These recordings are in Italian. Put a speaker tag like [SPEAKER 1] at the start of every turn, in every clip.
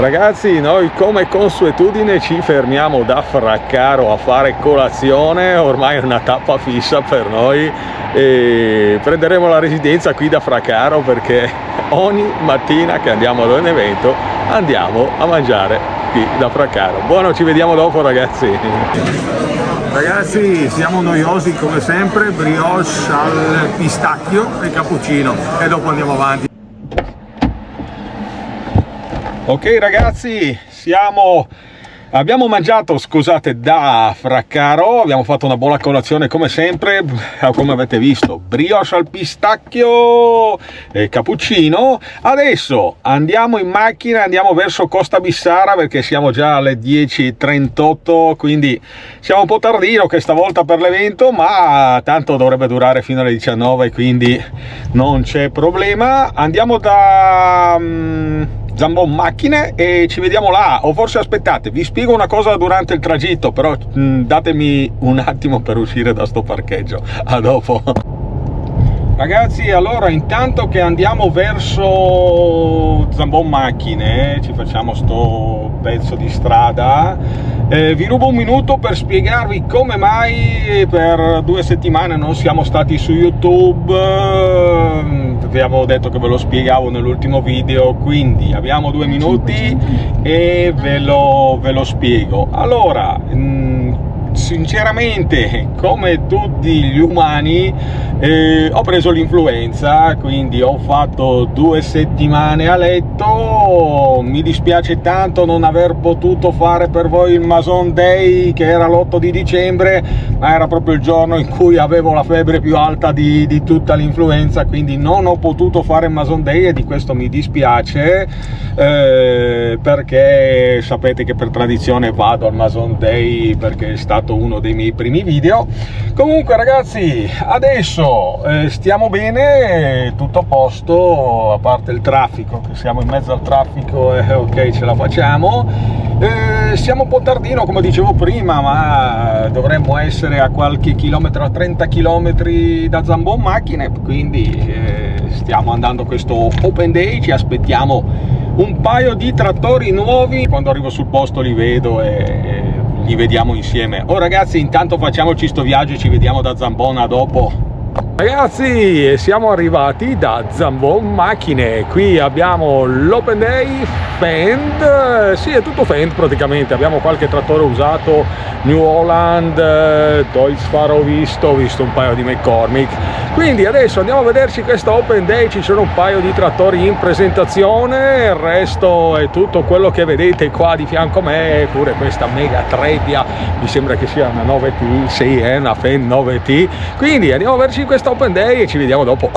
[SPEAKER 1] Ragazzi, noi come consuetudine ci fermiamo da Fraccaro a fare colazione, ormai è una tappa fissa per noi e prenderemo la residenza qui da Fraccaro perché ogni mattina che andiamo ad un evento andiamo a mangiare qui da Fraccaro. Buono, ci vediamo dopo ragazzi. Ragazzi, siamo noiosi come sempre, brioche al pistacchio e cappuccino e dopo andiamo avanti. Ok ragazzi, abbiamo mangiato, scusate, da Fraccaro, abbiamo fatto una buona colazione come sempre, come avete visto, brioche al pistacchio e cappuccino. Adesso andiamo in macchina, andiamo verso Costabissara perché siamo già alle 10:38, quindi siamo un po' tardino questa volta per l'evento, ma tanto dovrebbe durare fino alle 19, quindi non c'è problema. Andiamo da Zambon Macchine e ci vediamo là, o forse aspettate, vi spiego una cosa durante il tragitto, però datemi un attimo per uscire da sto parcheggio. A dopo. Ragazzi, allora intanto che andiamo verso Zambon Macchine, ci facciamo sto pezzo di strada, vi rubo un minuto per spiegarvi come mai per 2 settimane non siamo stati su YouTube. Vi avevo detto che ve lo spiegavo nell'ultimo video, quindi abbiamo 2 minuti e ve lo spiego. Allora, sinceramente, come tutti gli umani, ho preso l'influenza, quindi ho fatto 2 settimane a letto. Mi dispiace tanto non aver potuto fare per voi il Mason Day, che era l'8 di dicembre, ma era proprio il giorno in cui avevo la febbre più alta di tutta l'influenza, quindi non ho potuto fare il Mason Day e di questo mi dispiace, perché sapete che per tradizione vado al Mason Day perché è stato uno dei miei primi video. Comunque ragazzi, adesso stiamo bene, tutto a posto, a parte il traffico, che siamo in mezzo al traffico e ok, ce la facciamo. Siamo un po' tardino come dicevo prima, ma dovremmo essere a qualche chilometro, a 30 km da Zambon Macchine, quindi stiamo andando a questo open day, ci aspettiamo un paio di trattori nuovi. Quando arrivo sul posto li vedo e li vediamo insieme. Oh ragazzi, intanto facciamoci sto viaggio e ci vediamo da Zambon, a dopo. Ragazzi, siamo arrivati da Zambon Macchine, qui abbiamo l'open day Fendt, sì è tutto Fendt praticamente, abbiamo qualche trattore usato, New Holland, Deutz-Fahr ho visto un paio di McCormick, quindi adesso andiamo a vederci questo open day, ci sono un paio di trattori in presentazione, il resto è tutto quello che vedete qua di fianco a me, pure questa mega trebbia, mi sembra che sia una 9T, sì è una Fendt 9T, quindi andiamo a vederci questo open day e ci vediamo dopo.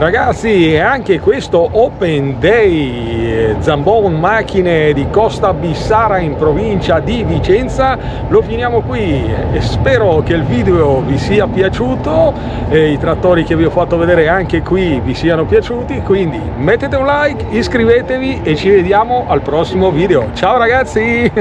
[SPEAKER 1] Ragazzi, e anche questo Open Day Zambon Macchine di Costabissara in provincia di Vicenza lo finiamo qui. Spero che il video vi sia piaciuto e i trattori che vi ho fatto vedere anche qui vi siano piaciuti, quindi mettete un like, iscrivetevi e ci vediamo al prossimo video. Ciao ragazzi!